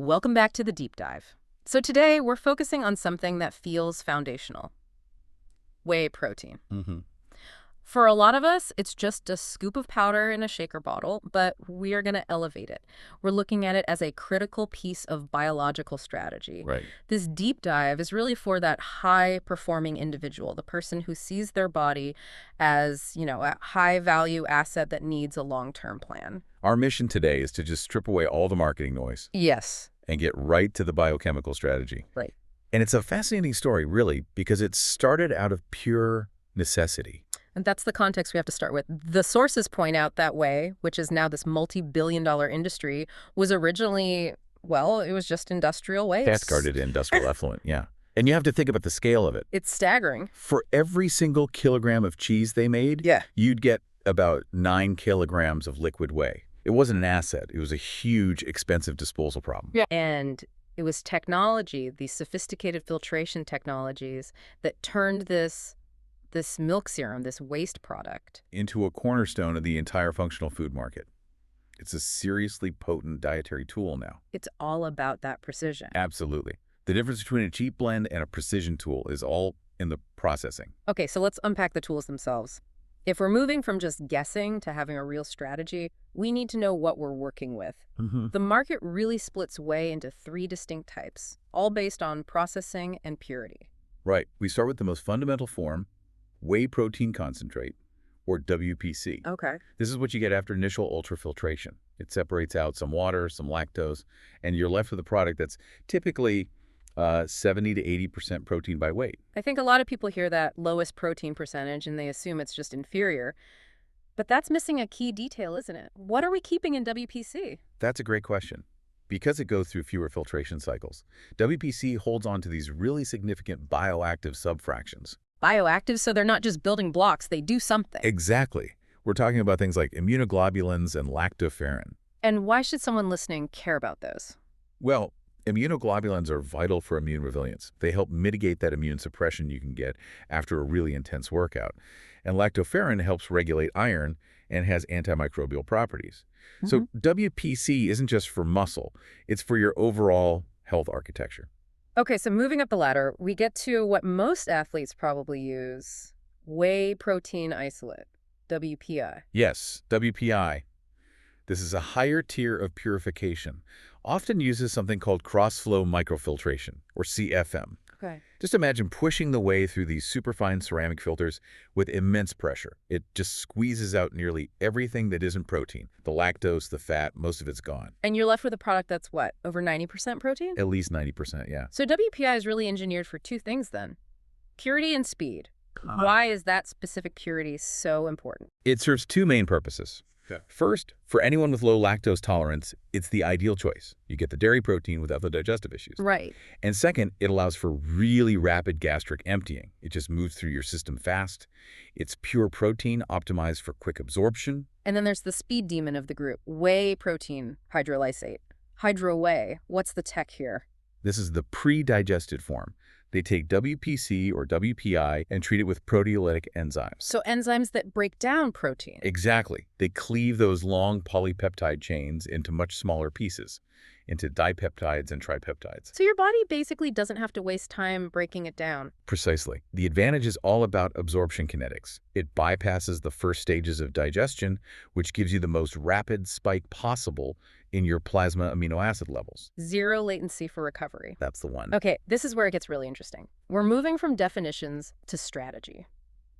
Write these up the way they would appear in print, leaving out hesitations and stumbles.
Welcome back to the deep dive. So today we're focusing on something that feels foundational: whey protein. hmm For a lot of us, it's just a scoop of powder in a shaker bottle, but we are going to elevate it. We're looking at it as a critical piece of biological strategy. Right. This deep dive is really for that high-performing individual, the person who sees their body as, a high-value asset that needs a long-term plan. Our mission today is to just strip away all the marketing noise Yes. and get right to the biochemical strategy. Right. And it's a fascinating story, really, because it started out of pure necessity. And that's the context we have to start with. The sources point out that whey, which is now this multi-billion-dollar industry, was originally, well, it was just industrial waste. Fast-guarded industrial effluent, yeah. And you have to think about the scale of it. It's staggering. For every single kilogram of cheese they made, you'd get about 9 kilograms of liquid whey. It wasn't an asset. It was a huge, expensive disposal problem. Yeah. And it was technology, these sophisticated filtration technologies, that turned this milk serum, this waste product, Into a cornerstone of the entire functional food market. It's a seriously potent dietary tool now. it's all about that precision. Absolutely. The difference between a cheap blend and a precision tool is all in the processing. Okay, so let's unpack the tools themselves. If we're moving from just guessing to having a real strategy, we need to know what we're working with. The market really splits whey into 3 distinct types, all based on processing and purity. Right. We start with the most fundamental form, whey protein concentrate, or WPC. Okay. This is what you get after initial ultrafiltration. It separates out some water, some lactose, and you're left with a product that's typically 70 to 80% protein by weight. I think a lot of people hear that lowest protein percentage and they assume it's just inferior. But that's missing a key detail, isn't it? What are we keeping in WPC? That's a great question. Because it goes through fewer filtration cycles, WPC holds on to these really significant bioactive subfractions. Bioactive, so they're not just building blocks, they do something. Exactly. We're talking about things like immunoglobulins and lactoferrin. And why should someone listening care about those? Well, immunoglobulins are vital for immune resilience. They help mitigate that immune suppression you can get after a really intense workout. And lactoferrin helps regulate iron and has antimicrobial properties. So WPC isn't just for muscle, it's for your overall health architecture. Okay, so moving up the ladder, we get to what most athletes probably use: whey protein isolate, WPI. Yes, WPI. This is a higher tier of purification, often uses something called cross-flow microfiltration, or CFM. Okay. Just imagine pushing the whey through these superfine ceramic filters with immense pressure. It just squeezes out nearly everything that isn't protein. The lactose, the fat, most of it's gone. And you're left with a product that's what, over 90% protein? At least 90%, yeah. So WPI is really engineered for 2 things then: purity and speed. Why is that specific purity so important? It serves 2 main purposes. First, for anyone with low lactose tolerance, it's the ideal choice. You get the dairy protein without the digestive issues. Right. And second, it allows for really rapid gastric emptying. It just moves through your system fast. It's pure protein optimized for quick absorption. And then there's the speed demon of the group: whey protein hydrolysate. Hydro whey. What's the tech here? This is the pre-digested form. They take WPC or WPI and treat it with proteolytic enzymes. So enzymes that break down protein. Exactly. They cleave those long polypeptide chains into much smaller pieces, into dipeptides and tripeptides. So your body basically doesn't have to waste time breaking it down. Precisely. The advantage is all about absorption kinetics. It bypasses the first stages of digestion, which gives you the most rapid spike possible in your plasma amino acid levels. 0 latency for recovery. That's the one. Okay, this is where it gets really interesting. We're moving from definitions to strategy,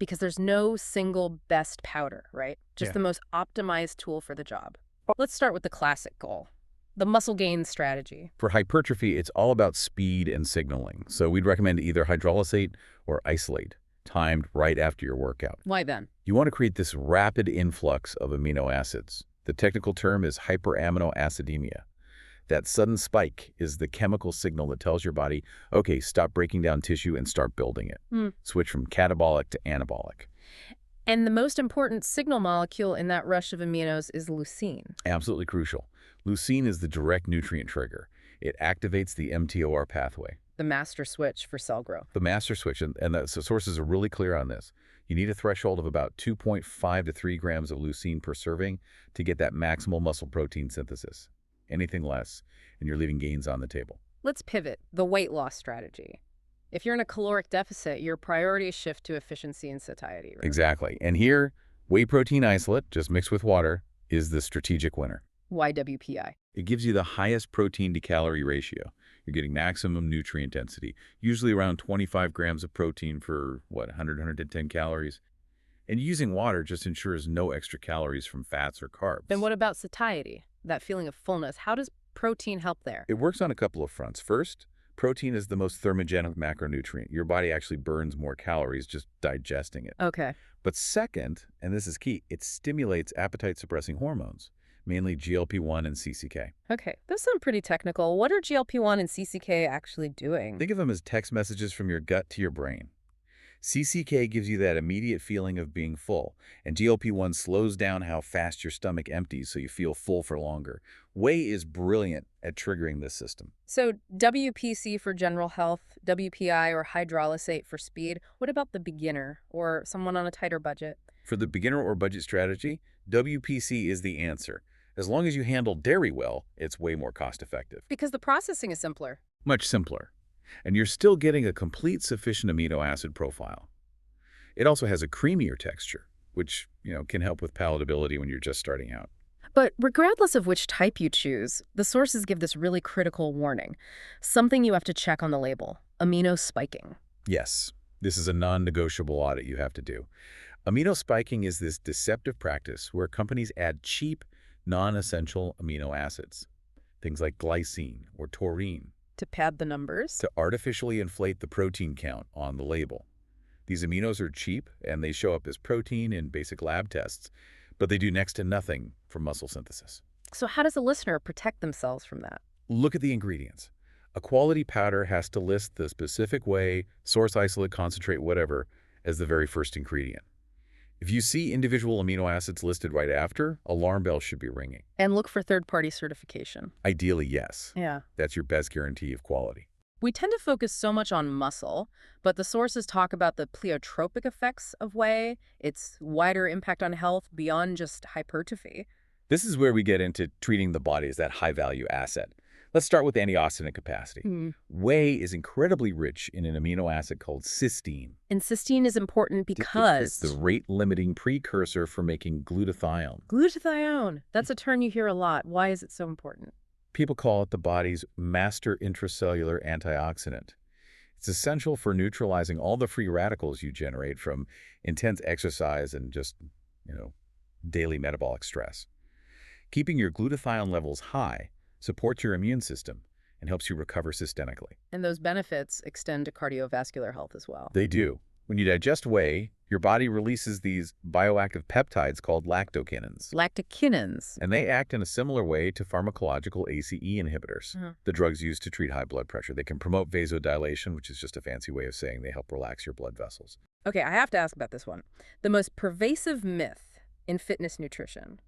because there's no single best powder, right? Just the most optimized tool for the job. Let's start with the classic goal: the muscle gain strategy. For hypertrophy, it's all about speed and signaling. So we'd recommend either hydrolysate or isolate, timed right after your workout. Why then? You want to create this rapid influx of amino acids. The technical term is hyperamino acidemia. That sudden spike is the chemical signal that tells your body, okay, stop breaking down tissue and start building it. Switch from catabolic to anabolic. And the most important signal molecule in that rush of aminos is leucine. Absolutely crucial. Leucine is the direct nutrient trigger. It activates the mTOR pathway. The master switch for cell growth. The master switch, and the sources are really clear on this. You need a threshold of about 2.5 to 3 grams of leucine per serving to get that maximal muscle protein synthesis. Anything less, and you're leaving gains on the table. Let's pivot, the weight loss strategy. If you're in a caloric deficit, your priorities shift to efficiency and satiety, right? Exactly. And here, whey protein isolate, just mixed with water, is the strategic winner. Why WPI? It gives you the highest protein to calorie ratio. You're getting maximum nutrient density, usually around 25 grams of protein for, 100, 110 calories. And using water just ensures no extra calories from fats or carbs. And what about satiety? That feeling of fullness. How does protein help there? It works on a couple of fronts. First, protein is the most thermogenic macronutrient. Your body actually burns more calories just digesting it. Okay. But second, and this is key, it stimulates appetite-suppressing hormones, mainly GLP-1 and CCK. Okay, those sound pretty technical. What are GLP-1 and CCK actually doing? Think of them as text messages from your gut to your brain. CCK gives you that immediate feeling of being full, and GLP-1 slows down how fast your stomach empties so you feel full for longer. Whey is brilliant at triggering this system. So WPC for general health, WPI or hydrolysate for speed. What about the beginner or someone on a tighter budget? For the beginner or budget strategy, WPC is the answer. As long as you handle dairy well, it's way more cost-effective. Because the processing is simpler. Much simpler. And you're still getting a complete sufficient amino acid profile. It also has a creamier texture, which, can help with palatability when you're just starting out. But regardless of which type you choose, the sources give this really critical warning. Something you have to check on the label: amino spiking. Yes, this is a non-negotiable audit you have to do. Amino spiking is this deceptive practice where companies add cheap, non-essential amino acids, things like glycine or taurine, To pad the numbers? to artificially inflate the protein count on the label. These aminos are cheap, and they show up as protein in basic lab tests, but they do next to nothing for muscle synthesis. So how does a listener protect themselves from that? Look at the ingredients. A quality powder has to list the specific whey, source isolate, concentrate, whatever, as the very first ingredient. If you see individual amino acids listed right after, alarm bells should be ringing. And look for third-party certification. Ideally, yes. Yeah. That's your best guarantee of quality. We tend to focus so much on muscle, but the sources talk about the pleiotropic effects of whey, its wider impact on health beyond just hypertrophy. This is where we get into treating the body as that high-value asset. Let's start with antioxidant capacity. Whey is incredibly rich in an amino acid called cysteine. And cysteine is important because... It's the rate-limiting precursor for making glutathione. Glutathione. That's a term you hear a lot. Why is it so important? People call it the body's master intracellular antioxidant. It's essential for neutralizing all the free radicals you generate from intense exercise and just, daily metabolic stress. Keeping your glutathione levels high supports your immune system and helps you recover systemically. And those benefits extend to cardiovascular health as well. They do. When you digest whey, your body releases these bioactive peptides called lactokinins. Lactokinins. And they act in a similar way to pharmacological ACE inhibitors, the drugs used to treat high blood pressure. They can promote vasodilation, which is just a fancy way of saying they help relax your blood vessels. Okay, I have to ask about this one. The most pervasive myth in fitness nutrition: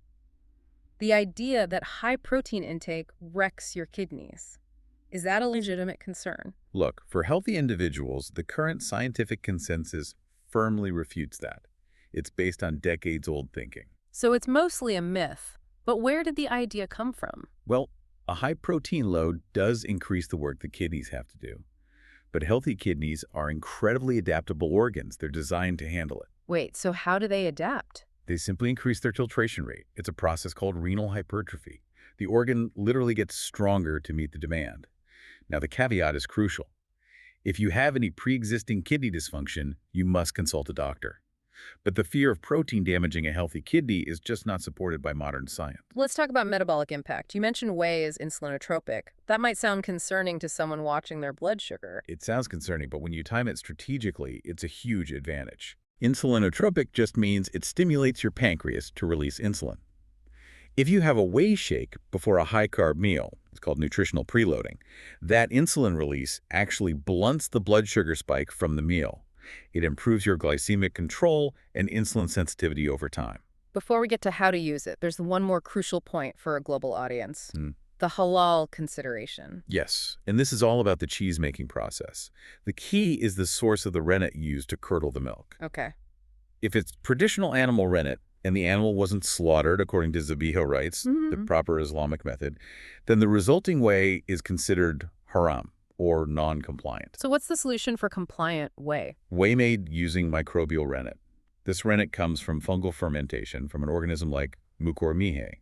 the idea that high protein intake wrecks your kidneys. Is that a legitimate concern? Look, for healthy individuals, the current scientific consensus firmly refutes that. It's based on decades-old thinking. So it's mostly a myth. But where did the idea come from? Well, a high protein load does increase the work the kidneys have to do. But healthy kidneys are incredibly adaptable organs. They're designed to handle it. Wait, so how do they adapt? They simply increase their filtration rate. It's a process called renal hypertrophy. The organ literally gets stronger to meet the demand. Now, the caveat is crucial. If you have any pre-existing kidney dysfunction, you must consult a doctor. But the fear of protein damaging a healthy kidney is just not supported by modern science. Let's talk about metabolic impact. You mentioned whey is insulinotropic. That might sound concerning to someone watching their blood sugar. It sounds concerning, but when you time it strategically, it's a huge advantage. Insulinotropic just means it stimulates your pancreas to release insulin. If you have a whey shake before a high-carb meal, it's called nutritional preloading, that insulin release actually blunts the blood sugar spike from the meal. It improves your glycemic control and insulin sensitivity over time. Before we get to how to use it, there's one more crucial point for a global audience. The halal consideration. Yes, and this is all about the cheese-making process. The key is the source of the rennet used to curdle the milk. Okay. If it's traditional animal rennet, and the animal wasn't slaughtered according to Zabiho rites, the Mm-hmm. proper Islamic method, then the resulting whey is considered haram or non-compliant. So what's the solution for compliant whey? Whey made using microbial rennet. This rennet comes from fungal fermentation from an organism like Mucormiae.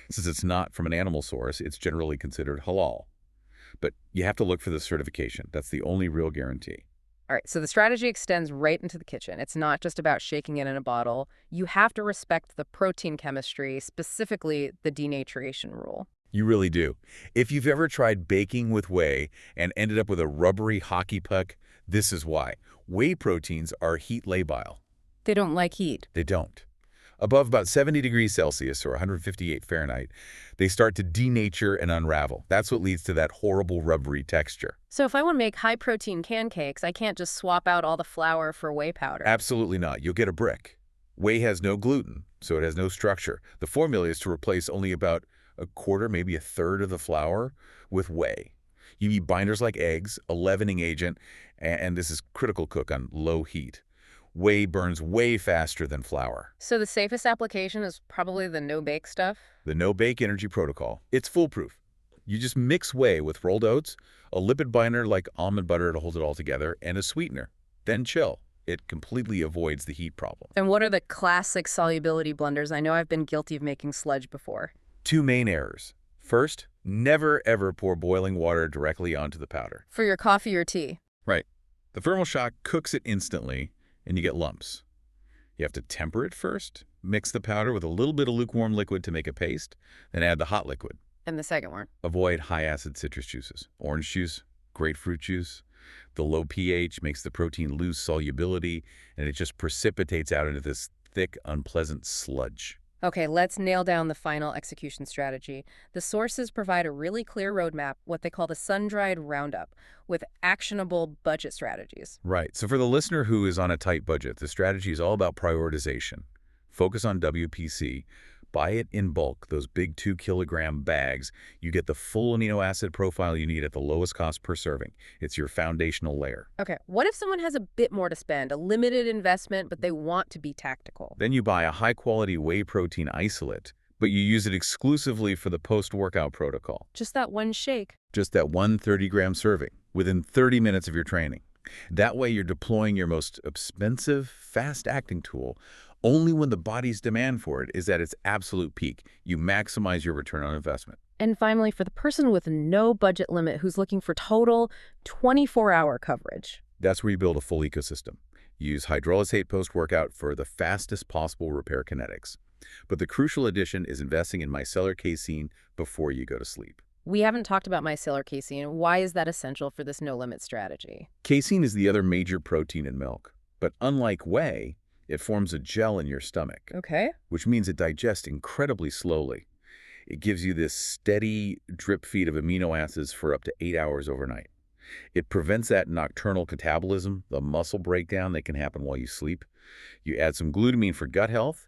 Since it's not from an animal source, it's generally considered halal. But you have to look for the certification. That's the only real guarantee. All right, so the strategy extends right into the kitchen. It's not just about shaking it in a bottle. You have to respect the protein chemistry, specifically the denaturation rule. You really do. If you've ever tried baking with whey and ended up with a rubbery hockey puck, this is why. Whey proteins are heat labile. They don't like heat. They don't. Above about 70 degrees Celsius or 158 Fahrenheit, they start to denature and unravel. That's what leads to that horrible rubbery texture. So if I want to make high-protein pancakes, I can't just swap out all the flour for whey powder. Absolutely not. You'll get a brick. Whey has no gluten, so it has no structure. The formula is to replace only about a quarter, maybe a third of the flour with whey. You need binders like eggs, a leavening agent, and this is critical cook on low heat. Whey burns way faster than flour. So the safest application is probably the no-bake stuff? The no-bake energy protocol. It's foolproof. You just mix whey with rolled oats, a lipid binder like almond butter to hold it all together, and a sweetener. Then chill. It completely avoids the heat problem. And what are the classic solubility blunders? I know I've been guilty of making sludge before. Two main errors. First, never ever pour boiling water directly onto the powder. For your coffee or tea? Right. The thermal shock cooks it instantly, and you get lumps. You have to temper it first, mix the powder with a little bit of lukewarm liquid to make a paste, then add the hot liquid. And the second one? Avoid high-acid citrus juices. Orange juice, grapefruit juice. The low pH makes the protein lose solubility, and it just precipitates out into this thick, unpleasant sludge. Okay, let's nail down the final execution strategy. The sources provide a really clear roadmap, what they call the Sundried Roundup, with actionable budget strategies. Right. So for the listener who is on a tight budget, the strategy is all about prioritization. Focus on WPC. Buy it in bulk, those big 2-kilogram bags. You get the full amino acid profile you need at the lowest cost per serving. It's your foundational layer. Okay, what if someone has a bit more to spend, a limited investment, but they want to be tactical? Then you buy a high-quality whey protein isolate, but you use it exclusively for the post-workout protocol. Just that one shake. Just that one 30-gram serving within 30 minutes of your training. That way you're deploying your most expensive, fast-acting tool only when the body's demand for it is at its absolute peak. You maximize your return on investment. And finally, for the person with no budget limit who's looking for total 24-hour coverage. That's where you build a full ecosystem. Use Hydrolysate post-workout for the fastest possible repair kinetics. But the crucial addition is investing in micellar casein before you go to sleep. We haven't talked about micellar casein. Why is that essential for this no-limit strategy? Casein is the other major protein in milk. But unlike whey, it forms a gel in your stomach, Okay. which means it digests incredibly slowly. It gives you this steady drip feed of amino acids for up to 8 hours overnight. It prevents that nocturnal catabolism, the muscle breakdown that can happen while you sleep. You add some glutamine for gut health,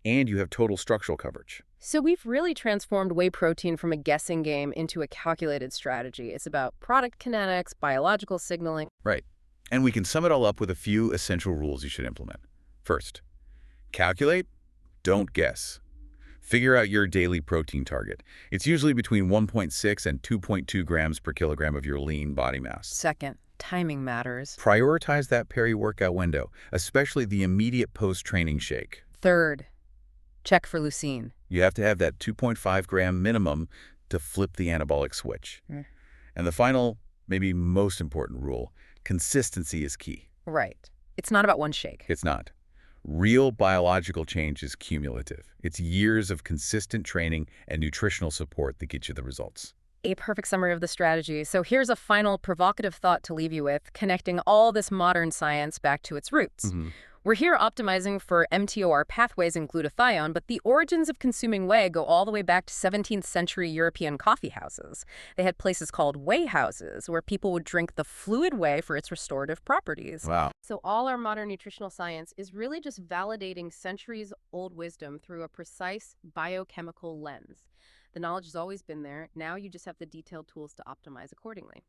and you have total structural coverage. So we've really transformed whey protein from a guessing game into a calculated strategy. It's about product kinetics, biological signaling. Right. And we can sum it all up with a few essential rules you should implement. First, calculate, don't guess. Figure out your daily protein target. It's usually between 1.6 and 2.2 grams per kilogram of your lean body mass. Second, timing matters. Prioritize that peri-workout window, especially the immediate post-training shake. Third, check for leucine. You have to have that 2.5 gram minimum to flip the anabolic switch. And the final, maybe most important rule, consistency is key. Right. It's not about one shake. It's not. Real biological change is cumulative. It's years of consistent training and nutritional support that get you the results. A perfect summary of the strategy. So here's a final provocative thought to leave you with, connecting all this modern science back to its roots. We're here optimizing for mTOR pathways in glutathione, but the origins of consuming whey go all the way back to 17th century European coffee houses. They had places called whey houses where people would drink the fluid whey for its restorative properties. Wow. So all our modern nutritional science is really just validating centuries-old wisdom through a precise biochemical lens. The knowledge has always been there. Now you just have the detailed tools to optimize accordingly.